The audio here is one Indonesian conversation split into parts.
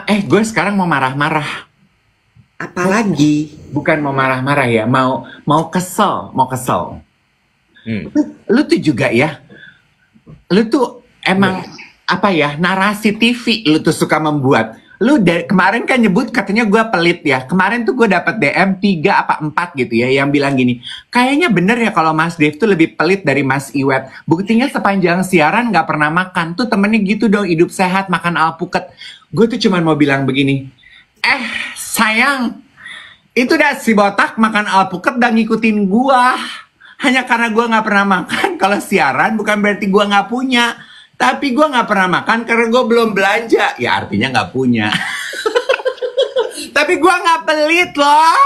Gue sekarang mau marah-marah. Apalagi? Bukan mau marah-marah ya, mau kesel, mau kesel. Hmm. Lu tuh juga ya, lu tuh emang apa ya, narasi TV lu tuh suka membuat. Lu dari kemarin kan nyebut katanya gue pelit ya. Kemarin tuh gue dapat DM 3 apa 4 gitu ya yang bilang gini, kayaknya bener ya kalau Mas Dev tuh lebih pelit dari Mas Iwet. Buktinya sepanjang siaran nggak pernah makan. Tuh temennya gitu dong, hidup sehat, makan alpukat. Gue tuh cuman mau bilang begini, sayang, itu dah si botak makan alpukat dan ngikutin gua. Hanya karena gua nggak pernah makan. Kalau siaran bukan berarti gua nggak punya. Tapi gua nggak pernah makan karena gua belum belanja. Ya artinya nggak punya. Tapi gua nggak pelit loh.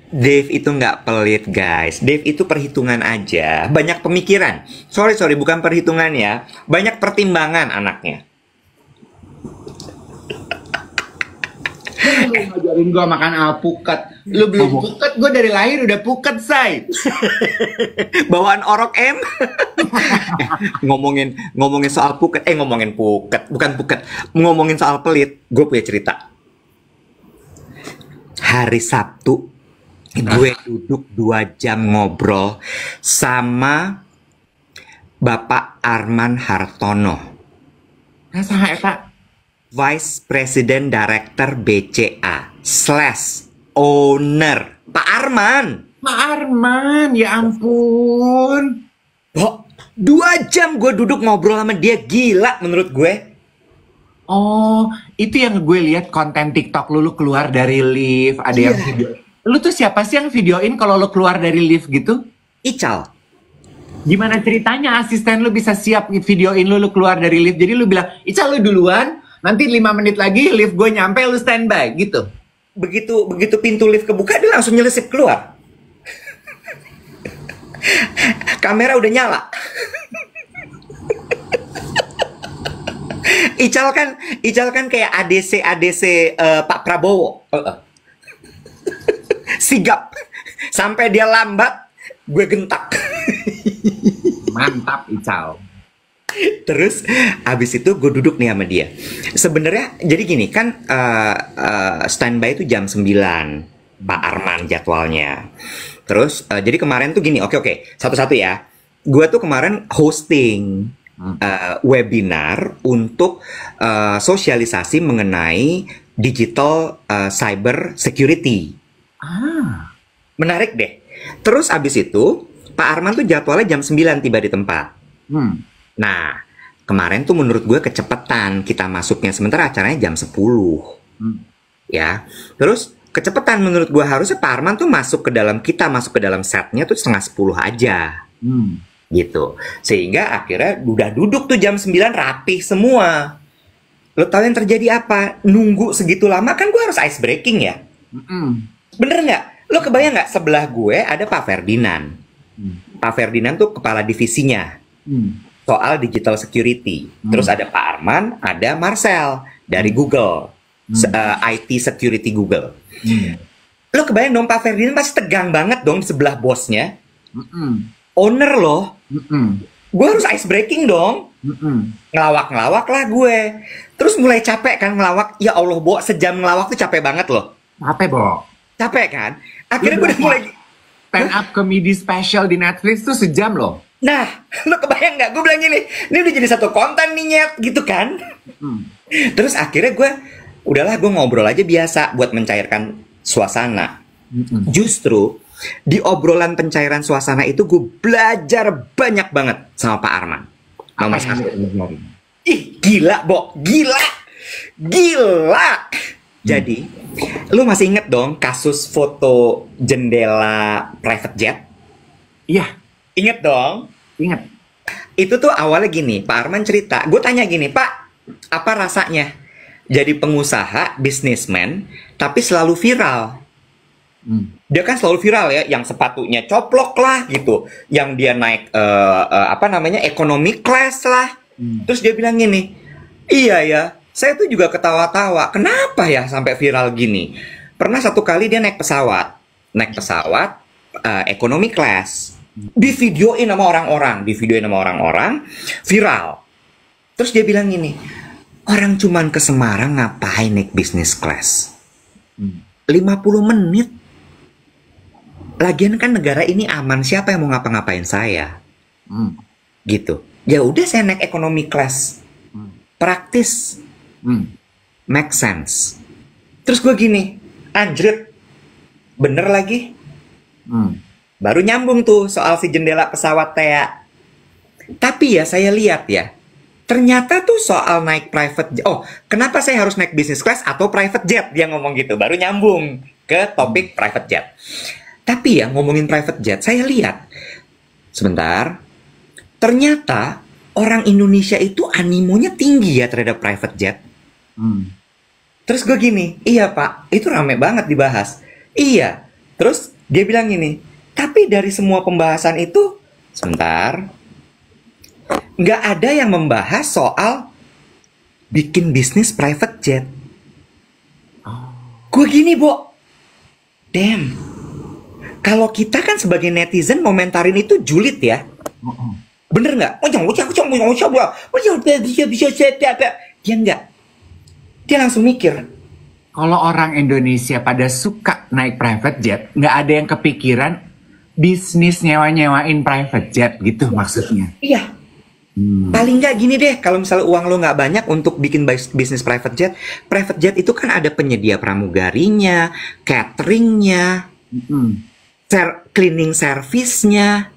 Dave itu nggak pelit, guys. Dave itu perhitungan aja. Banyak pemikiran. Sorry, bukan perhitungan ya. Banyak pertimbangan anaknya. Lu ngajarin gua makan alpukat. Lu belum puket, gua dari lahir udah puket, say. Bawaan orok M. ngomongin soal puket. Ngomongin puket. Bukan puket. Ngomongin soal pelit. Gue punya cerita. Hari Sabtu, gue duduk 2 jam ngobrol sama Bapak Arman Hartono, Nah, saha eta? Vice President Director BCA slash owner. Pak Arman. Pak Arman, ya ampun. Oh, 2 jam gue duduk ngobrol sama dia. Gila menurut gue. Oh, itu yang gue lihat konten TikTok lu keluar dari lift, ada yang Iya. video. Lu tuh siapa sih yang videoin kalau lu keluar dari lift gitu? Ical. Gimana ceritanya asisten lu bisa siap videoin lu keluar dari lift? Jadi lu bilang, Ical lu duluan, nanti 5 menit lagi lift gue nyampe, lu standby gitu. Begitu pintu lift kebuka, dia langsung nyelesip keluar. Kamera udah nyala. Ical kan kayak ADC Pak Prabowo. Sigap. Sampai dia lambat, gue gentak. Mantap, Ical. Terus abis itu gue duduk nih sama dia. Sebenarnya jadi gini kan, standby itu jam 9 Pak Arman jadwalnya. Terus jadi kemarin tuh gini, oke, satu-satu ya. Gue tuh kemarin hosting webinar untuk sosialisasi mengenai digital cyber security. Ah, Menarik deh. Terus abis itu Pak Arman tuh jadwalnya jam 9 tiba di tempat. hmm. Nah, kemarin tuh menurut gue kecepatan kita masuknya, sementara acaranya jam 10. Hmm. Ya. Terus kecepatan menurut gue, harusnya Pak Arman tuh masuk ke dalam setnya tuh setengah 10 aja. Hmm. Gitu. Sehingga akhirnya udah duduk tuh jam 9 rapih semua. Lo tau yang terjadi apa? Nunggu segitu lama kan gue harus ice breaking ya. Hmm. Bener nggak? Lo kebayang nggak, sebelah gue ada Pak Ferdinand. Hmm. Pak Ferdinand tuh kepala divisinya Hmm. soal digital security. Terus ada Pak Arman, ada Marcel dari Google, IT security Google. Hmm. Lo kebayang dong, Pak Ferdinand pasti tegang banget dong di sebelah bosnya. Hmm. Owner loh. Hmm. Gue harus ice breaking dong. Hmm. Ngelawak-ngelawak lah gue. Terus mulai capek kan ngelawak. Ya Allah, Bo, sejam ngelawak tuh capek banget loh. Apa, Bo? Capek kan? Akhirnya gue udah mulai... Stand up comedy special di Netflix tuh sejam loh. Nah, lo kebayang nggak? Gue bilang gini, ini udah jadi satu konten nih, Nyet, gitu kan? Hmm. Terus akhirnya udahlah gue ngobrol aja biasa buat mencairkan suasana. Hmm. Justru di obrolan pencairan suasana itu gue belajar banyak banget sama Pak Arman. Nomor Apa yang satu. lu pelajarin? Ih, gila, Bo. Gila. Jadi, lu masih inget dong kasus foto jendela private jet? Iya, Inget dong? ingat. Itu tuh awalnya gini, Pak Arman cerita. Gue tanya gini, Pak, apa rasanya jadi pengusaha, bisnismen, tapi selalu viral? Hmm. Dia kan selalu viral ya, yang sepatunya coplok lah gitu, yang dia naik apa namanya, economy class lah. Terus dia bilang gini, iya ya, saya tuh juga ketawa-tawa. Kenapa ya sampai viral gini? Pernah satu kali dia naik pesawat economy class, divideoin sama orang-orang, viral. Terus dia bilang gini, Orang cuman ke Semarang ngapain naik business class? Hmm. 50 menit. Lagian kan negara ini aman, siapa yang mau ngapa-ngapain saya? Hmm. Gitu. Ya udah saya naik economy class. Hmm. Praktis. Hmm. Make sense. Terus gue gini, anjrit. Bener lagi. Hmm. Baru nyambung tuh soal si jendela pesawat Thea. Tapi ya saya lihat ya, ternyata tuh soal naik private jet. Oh, kenapa saya harus naik business class atau private jet? Dia ngomong gitu, baru nyambung ke topik private jet. Tapi ya ngomongin private jet, saya lihat sebentar, ternyata orang Indonesia itu animonya tinggi ya terhadap private jet. Hmm. Terus gue gini, iya pak, itu rame banget dibahas. Iya, terus dia bilang gini, tapi dari semua pembahasan itu, sebentar, nggak ada yang membahas soal bikin bisnis private jet. Gue gini, Bo, damn. Kalau kita kan sebagai netizen komentarin itu julid ya. Bener nggak? Dia nggak. Dia langsung mikir. Kalau orang Indonesia pada suka naik private jet, nggak ada yang kepikiran bisnis nyewa-nyewain private jet gitu maksudnya. Iya. Paling nggak gini deh, kalau misalnya uang lo nggak banyak untuk bikin bisnis private jet itu kan ada penyedia pramugarinya, cateringnya, cleaning service-nya,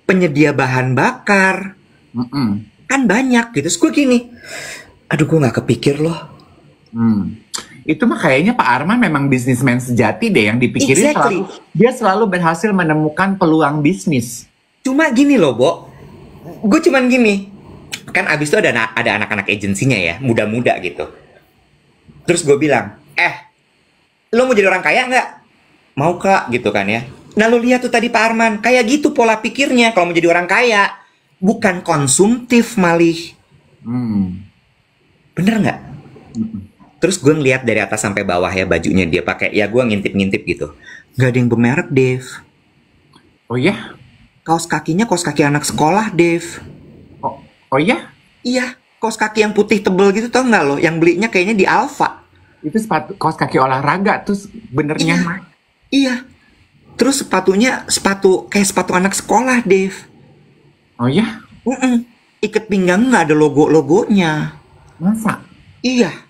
penyedia bahan bakar, kan banyak gitu. Terus gue gini, aduh gue nggak kepikir loh. Itu mah kayaknya Pak Arman memang bisnismen sejati deh yang dipikirin. Exactly. Dia selalu berhasil menemukan peluang bisnis. Cuma gini loh, Bo. Gue cuman gini. Kan abis itu ada anak-anak agensinya ya, muda-muda gitu. Terus gue bilang, lo mau jadi orang kaya nggak? Mau kak, gitu kan ya. Nah lo lihat tuh tadi Pak Arman, kayak gitu pola pikirnya kalau mau jadi orang kaya. Bukan konsumtif malih. Bener nggak? Terus gue ngeliat dari atas sampai bawah ya bajunya dia pakai, ya gue ngintip-ngintip gitu. Gak ada yang bermerek, Dave. Oh ya? Kaos kakinya kaos kaki anak sekolah, Dave. Oh ya? Iya, kaos kaki yang putih tebel gitu tau nggak lo? Yang belinya kayaknya di Alfa. Itu kaos kaki olahraga tuh benernya. Iya. Terus sepatunya kayak sepatu anak sekolah, Dave. Oh ya? Ikat pinggang nggak ada logo-logonya. Masa? Iya.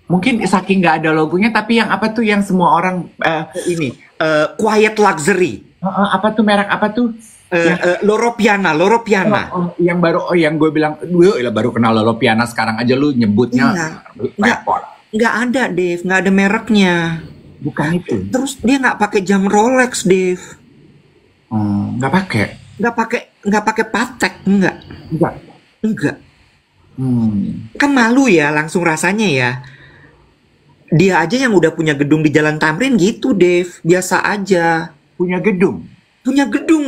Mungkin saking nggak ada logonya, tapi yang apa tuh yang semua orang quiet luxury. Apa tuh merek apa tuh? Loro Piana. Yang baru, yang gue bilang, baru kenal Loro Piana sekarang aja lu nyebutnya. Nggak ada, Dave. Nggak ada mereknya. Bukan itu. Terus dia nggak pakai jam Rolex, Dave. Nggak pakai. Nggak pakai Patek, enggak. Kan malu ya, langsung rasanya ya. Dia aja yang udah punya gedung di Jalan Tamrin gitu, Dave. Biasa aja. Punya gedung,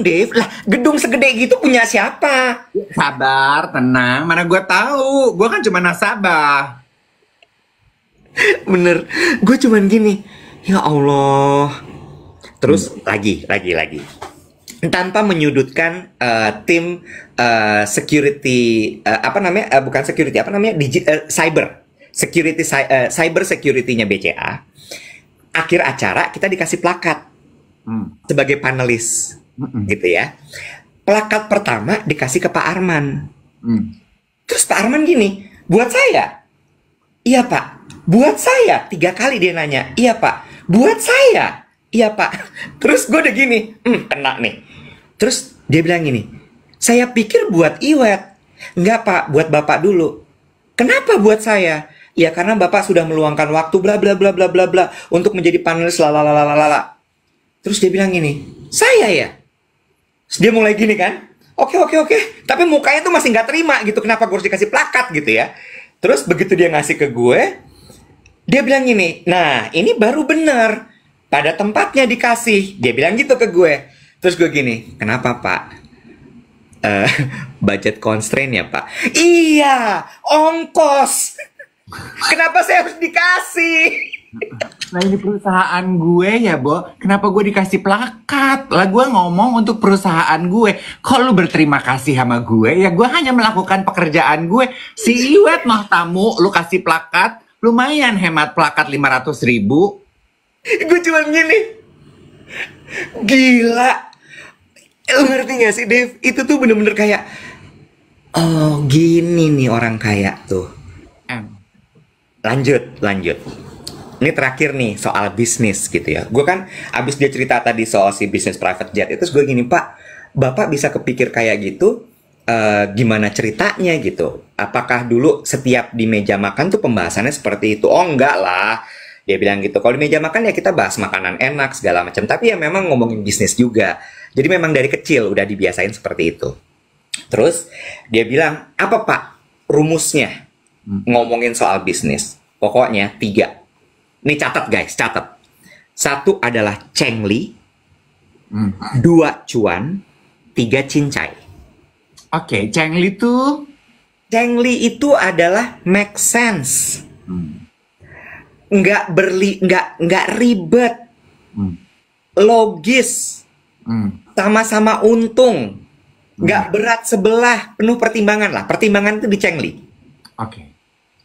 Dave. Lah, gedung segede gitu punya siapa? Sabar, tenang. Mana gue tahu. Gue kan cuma nasabah. Bener. Gue cuman gini. Ya Allah. Terus lagi. Tanpa menyudutkan tim security bukan security cyber security-nya BCA. Akhir acara kita dikasih plakat sebagai panelis, gitu ya. Plakat pertama dikasih ke Pak Arman. Terus Pak Arman gini, buat saya. Iya Pak. Buat saya. 3 kali dia nanya. Iya Pak. Buat saya. Iya Pak. Terus gue udah gini, kena nih. Terus dia bilang gini, saya pikir buat Iwet. Enggak Pak, buat Bapak dulu. Kenapa buat saya? Ya karena Bapak sudah meluangkan waktu bla bla bla bla bla bla untuk menjadi panelis lalalala. Terus dia bilang gini, saya ya? Terus dia mulai gini kan, oke. Tapi mukanya tuh masih nggak terima gitu, kenapa gue harus dikasih plakat gitu ya. Terus begitu dia ngasih ke gue, dia bilang gini, nah ini baru bener, pada tempatnya dikasih. Dia bilang gitu ke gue. Terus gue gini, kenapa Pak? Budget constraint ya Pak? Iya, ongkos. Kenapa saya harus dikasih? Nah ini perusahaan gue ya, Bo. Kenapa gue dikasih plakat? Lah gue ngomong untuk perusahaan gue. Kok lu berterima kasih sama gue? Ya gue hanya melakukan pekerjaan gue. Si Iwet mah tamu, lu kasih plakat. Lumayan hemat plakat 500.000. Gue cuma gini, gila. Lu ngerti gak sih, Dev? Itu tuh bener-bener kayak, oh gini nih orang kaya tuh. Em. Lanjut. Ini terakhir nih soal bisnis gitu ya. Gue kan abis dia cerita tadi soal si bisnis private jet itu, terus gue gini, Pak, Bapak bisa kepikir kayak gitu, gimana ceritanya gitu? Apakah dulu setiap di meja makan tuh pembahasannya seperti itu? Oh enggak lah, dia bilang gitu. Kalau di meja makan ya kita bahas makanan enak segala macam. Tapi ya memang ngomongin bisnis juga. Jadi memang dari kecil udah dibiasain seperti itu. Terus dia bilang, apa Pak rumusnya ngomongin soal bisnis? Pokoknya 3. Ini catat guys, catat. 1 adalah cengli, 2 cuan, 3 cincai. Oke, Cengli tuh Cengli itu adalah make sense. Nggak ribet. Logis. Sama-sama untung. Nggak berat sebelah, penuh pertimbangan lah. Pertimbangan itu di cengli. oke.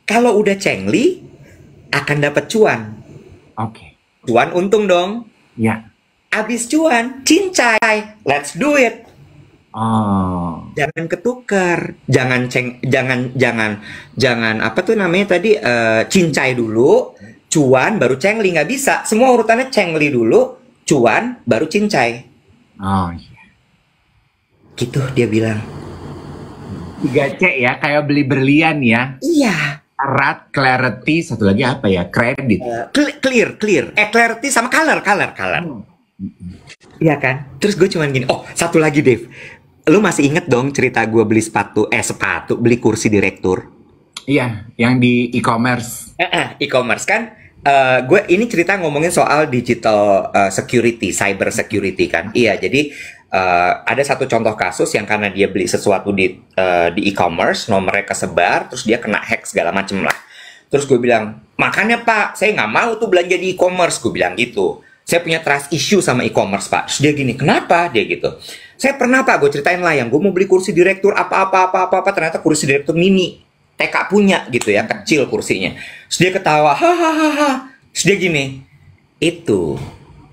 Kalau udah cengli, akan dapat cuan. Oke. Cuan untung dong. Ya. Abis cuan, cincai. Let's do it. Oh. Jangan ketukar. Jangan apa tuh namanya tadi, cincai dulu, cuan baru cengli. Nggak bisa. Semua urutannya cengli dulu, cuan baru cincai. Oh iya. Gitu dia bilang. 3C ya, kayak beli berlian ya. Iya. Syarat, clarity, satu lagi apa ya? Kredit. Clear. Clarity sama color. Iya kan? Terus gue cuman gini, oh satu lagi Dave. Lu masih inget dong cerita gue beli beli kursi direktur? Iya, yang di e-commerce. E-commerce kan? Gue ini cerita ngomongin soal digital security, cyber security kan? Iya, jadi ada satu contoh kasus yang karena dia beli sesuatu di e-commerce, nomornya kesebar, terus dia kena hack segala macem lah. Terus gue bilang, makanya Pak, saya nggak mau tuh belanja di e-commerce, gue bilang gitu. Saya punya trust issue sama e-commerce Pak. Terus dia gini, kenapa? Dia gitu. Saya pernah Pak, gue ceritain lah yang gue mau beli kursi direktur apa, ternyata kursi direktur mini. TK punya gitu ya, kecil kursinya. Terus dia ketawa, hahaha. Terus dia gini, itu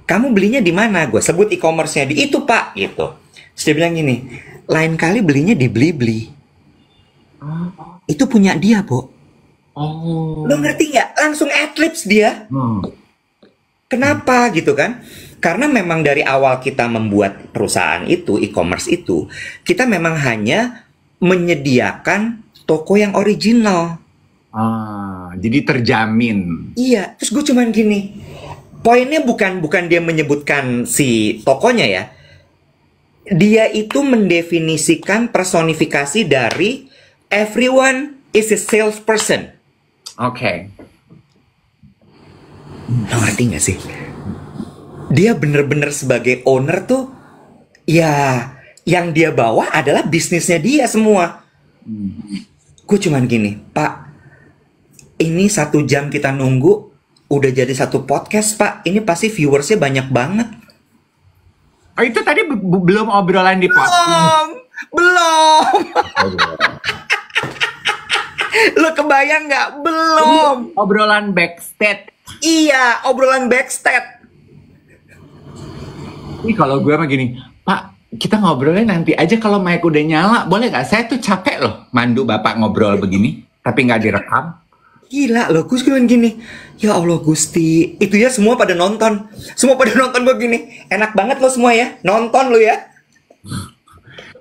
kamu belinya di mana? Gue sebut e-commerce-nya di itu Pak, gitu. Terus dia bilang gini, lain kali belinya di Blibli. Itu punya dia, Bo. Oh. Lo ngerti nggak? Langsung adlibs dia. Kenapa gitu kan? Karena memang dari awal kita membuat perusahaan itu, e-commerce itu, kita memang hanya menyediakan toko yang original. Jadi terjamin. Iya, terus gue cuman gini. Poinnya bukan dia menyebutkan si tokonya ya. Dia itu mendefinisikan personifikasi dari everyone is a salesperson. Oke. Lo ngerti gak sih? Dia bener-bener sebagai owner tuh, ya yang dia bawa adalah bisnisnya dia semua. Gue cuman gini, Pak, ini 1 jam kita nunggu, udah jadi 1 podcast Pak, ini pasti viewersnya banyak banget. Oh itu tadi belum obrolan di podcast? Belum. Lo kebayang nggak? Belum. Obrolan backstage. Iya, obrolan backstage. Ini kalau gue mah gini, Pak, kita ngobrolnya nanti aja kalau mic udah nyala, boleh nggak? Saya tuh capek loh mandu Bapak ngobrol begini, tapi nggak direkam. Gila loh, gue cuman gini, ya Allah Gusti, itu ya semua pada nonton gue gini, enak banget lo semua ya, nonton lo ya.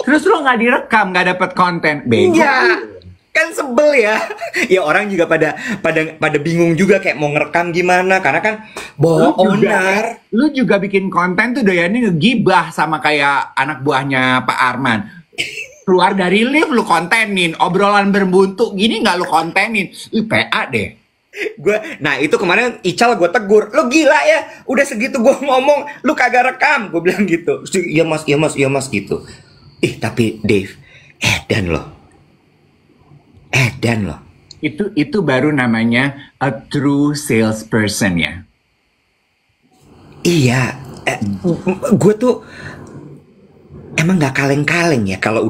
Terus lo nggak direkam, nggak dapet konten, bego. Iya, kan sebel ya. Ya orang juga pada bingung juga kayak mau ngerekam gimana, karena kan bawa owner. Lu juga bikin konten tuh doyannya ngegibah sama kayak anak buahnya Pak Arman. Keluar dari lift lu kontenin, obrolan berbuntu gini nggak lu kontenin, PA deh. Nah itu kemarin Ical gue tegur, lu gila ya, udah segitu gue ngomong, lu kagak rekam, gue bilang gitu. Iya mas gitu. Tapi Dave, edan loh. Itu baru namanya a true salesperson ya. Iya, gue tuh emang nggak kaleng-kaleng ya kalau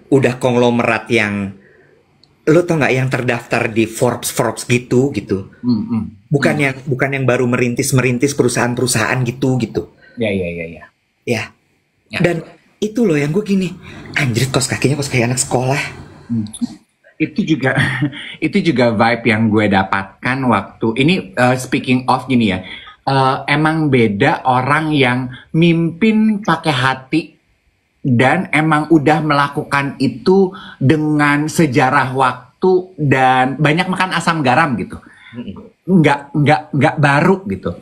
udah konglomerat yang lo tau nggak yang terdaftar di Forbes gitu gitu. Bukan yang baru merintis perusahaan-perusahaan gitu. Ya, ya, ya, ya. Ya. Ya. Dan itu loh yang gue gini, anjir kos kakinya kos kaki anak sekolah. Itu juga itu juga vibe yang gue dapatkan waktu ini, speaking of gini ya, emang beda orang yang mimpin pakai hati dan emang udah melakukan itu dengan sejarah waktu dan banyak makan asam garam gitu, nggak baru gitu.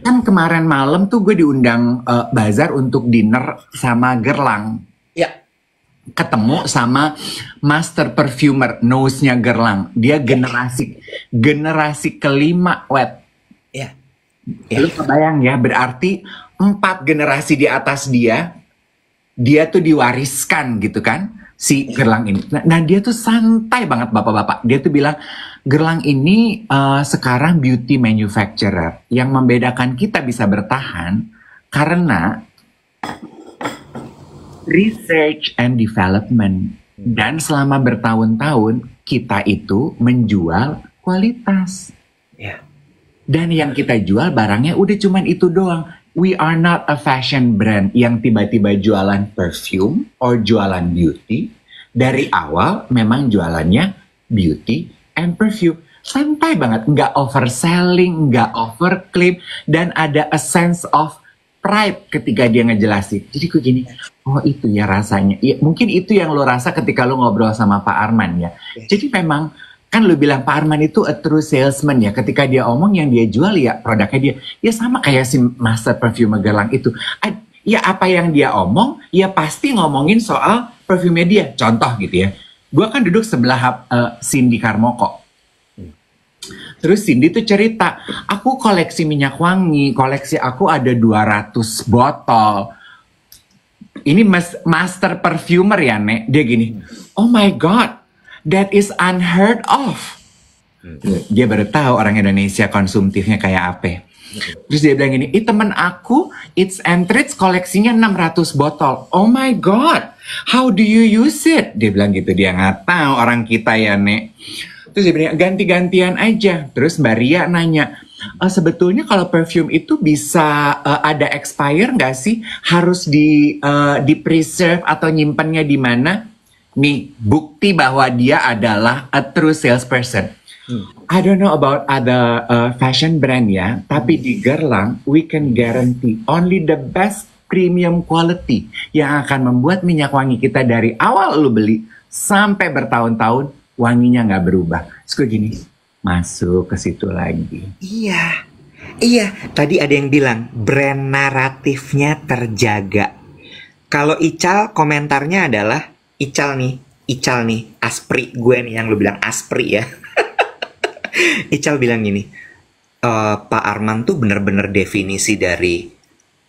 Kan kemarin malam tuh gue diundang bazar untuk dinner sama Gerlang. Ya. Ketemu sama master perfumer, nose-nya Gerlang. Dia generasi kelima, wet. Ya. Lu kebayang ya, berarti 4 generasi di atas dia tuh diwariskan gitu kan, si Gerlang ini. Nah dia tuh santai banget bapak-bapak. Dia tuh bilang, Gerlang ini sekarang beauty manufacturer. Yang membedakan kita bisa bertahan karena research and development. Dan selama bertahun-tahun kita itu menjual kualitas. Ya. Dan yang kita jual barangnya udah cuman itu doang. We are not a fashion brand yang tiba-tiba jualan perfume or jualan beauty. Dari awal memang jualannya beauty and perfume. Santai banget, nggak overselling, nggak overclaim, dan ada a sense of pride ketika dia ngejelasin. Jadi gue gini, oh itu ya rasanya. Ya, mungkin itu yang lo rasa ketika lo ngobrol sama Pak Arman ya. Jadi memang kan lo bilang Pak Arman itu a true salesman ya. Ketika dia omong yang dia jual ya produknya dia. Ya sama kayak si master perfume Gerlang itu. Ya apa yang dia omong ya pasti ngomongin soal perfumenya dia. Contoh gitu ya. Gue kan duduk sebelah Cindy Karmoko. Terus Cindy tuh cerita, aku koleksi minyak wangi, koleksi aku ada 200 botol. Ini master perfumer ya, Nek. Dia gini, oh my God, that is unheard of. Dia baru tahu orang Indonesia konsumtifnya kayak apa. Terus dia bilang gini, temen aku, It's and Treats koleksinya 600 botol. Oh my God, how do you use it? Dia bilang gitu, dia nggak tahu orang kita ya, Nek. Terus dia bilang ganti-gantian aja. Terus Mbak Ria nanya, sebetulnya kalau perfume itu bisa ada expire nggak sih? Harus di preserve atau nyimpennya di mana? Nih, bukti bahwa dia adalah a true salesperson. I don't know about other fashion brand ya, tapi di Gerlang we can guarantee only the best premium quality yang akan membuat minyak wangi kita dari awal lu beli sampai bertahun-tahun wanginya nggak berubah. Terus gue gini, masuk ke situ lagi. Iya. Tadi ada yang bilang brand naratifnya terjaga. Kalau Ical komentarnya adalah Ical nih, Aspri gue nih yang lu bilang Aspri ya. Ical bilang gini, Pak Arman tuh bener-bener definisi dari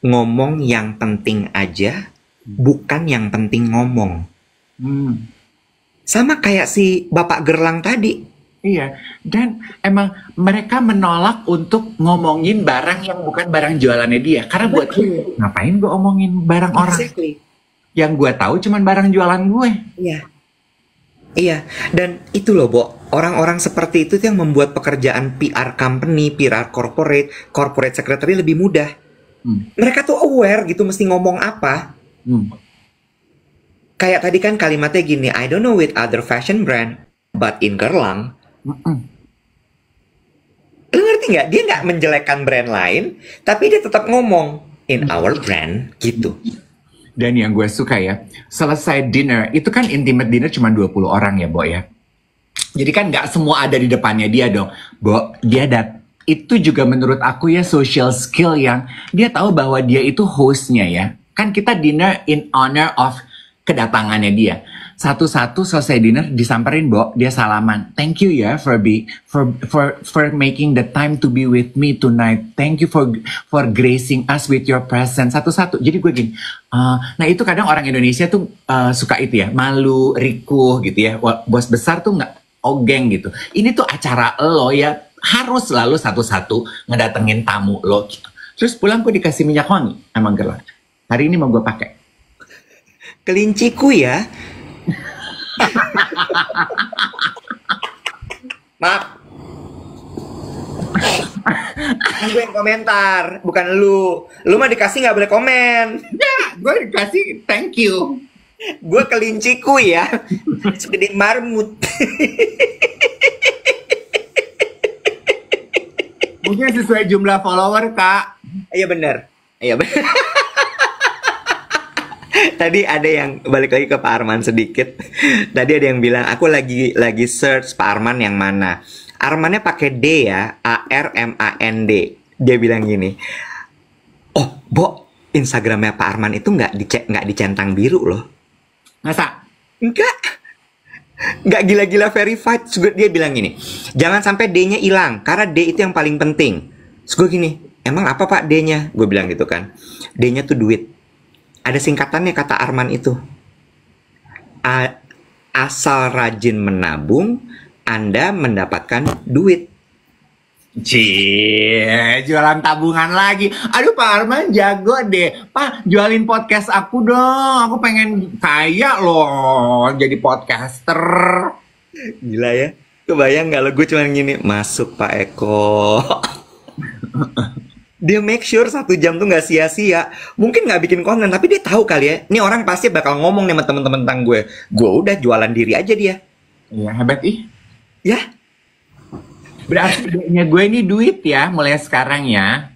ngomong yang penting aja, bukan yang penting ngomong. Sama kayak si Bapak Gerlang tadi. Iya, dan emang mereka menolak untuk ngomongin barang yang bukan barang jualannya dia. Karena buat gue, ngapain gue omongin barang orang? Yang gue tahu cuman barang jualan gue. Iya, dan itu loh, Bo. Orang-orang seperti itu yang membuat pekerjaan PR company, PR corporate secretary lebih mudah. Mereka tuh aware gitu mesti ngomong apa. Kayak tadi kan kalimatnya gini, I don't know with other fashion brand, but in Gerlang. Lu ngerti nggak? Dia nggak menjelekkan brand lain, tapi dia tetap ngomong in our brand gitu. Dan yang gue suka ya, selesai dinner, itu kan intimate dinner cuma 20 orang ya, Bo ya. Jadi kan nggak semua ada di depannya dia dong. Bo, itu juga menurut aku ya social skill yang dia tahu bahwa dia itu hostnya ya. Kan kita dinner in honor of kedatangannya dia. Satu-satu selesai dinner disamperin, Bo, dia salaman. Thank you ya for making the time to be with me tonight. Thank you for gracing us with your presence. Satu-satu. Jadi gue gini, nah itu kadang orang Indonesia tuh suka itu ya, malu, rikuh gitu ya. Bos besar tuh nggak ogeng gitu. Ini tuh acara lo ya, harus selalu satu-satu ngedatengin tamu lo gitu. Terus pulang gue dikasih minyak wangi sama girl. Hari ini mau gue pakai. Kelinciku ya. Maaf. Kan gue yang komentar, bukan lu. Lu mah dikasih nggak boleh komen. Ya, gue dikasih thank you. Gue kelinciku ya. Segede marmut. Mungkin sesuai jumlah follower, Kak. Iya bener. Iya bener. Tadi ada yang balik lagi ke Pak Arman sedikit. Tadi ada yang bilang aku lagi search Pak Arman yang mana. Armannya pakai D ya, ARMAND. Dia bilang gini. Oh, Bo, Instagramnya Pak Arman itu nggak dicentang biru loh. Masa? Nggak gila-gila verified. Dia bilang gini, jangan sampai D-nya hilang, karena D itu yang paling penting. Terus gue gini, emang apa Pak D-nya? Gue bilang gitu kan. D-nya tuh duit. Ada singkatannya kata Arman itu. Asal rajin menabung, Anda mendapatkan duit. Cie, jualan tabungan lagi. Aduh Pak Arman jago deh. Pak, jualin podcast aku dong. Aku pengen kaya loh jadi podcaster. Gila ya. Kebayang gak lo gue cuman gini, masuk Pak Eko. Dia make sure 1 jam tuh gak sia-sia. Mungkin gak bikin konten, tapi dia tahu kali ya. Ini orang pasti bakal ngomong nih sama temen-temen tentang gue. Gue udah jualan diri aja dia. Iya, hebat ih. Ya. Berarti D-nya gue ini duit ya, mulai sekarang ya.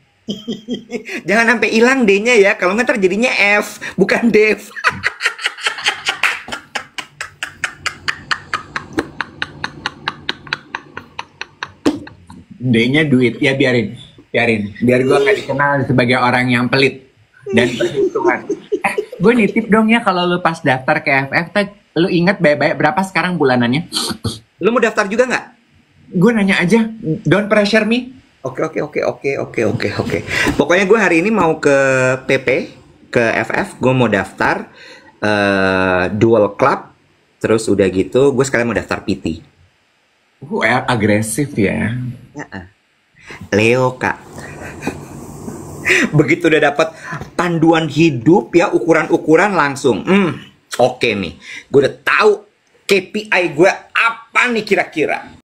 Jangan sampai hilang D-nya ya. Kalau nggak terjadinya F, bukan Dev. D-nya duit ya, biarin. Biar gue nggak dikenal sebagai orang yang pelit dan perhitungan. Gue nitip dong ya kalau lu pas daftar ke FF, lu inget baik-baik berapa sekarang bulanannya? Lu mau daftar juga nggak? Gue nanya aja, don't pressure me. Oke. Pokoknya gue hari ini mau ke PP, ke FF, gue mau daftar dual club, terus udah gitu gue sekalian mau daftar PT. Agresif ya. Leo Kak. Begitu udah dapat panduan hidup ya, ukuran-ukuran langsung. Oke nih, gue udah tahu KPI gue apa nih kira-kira.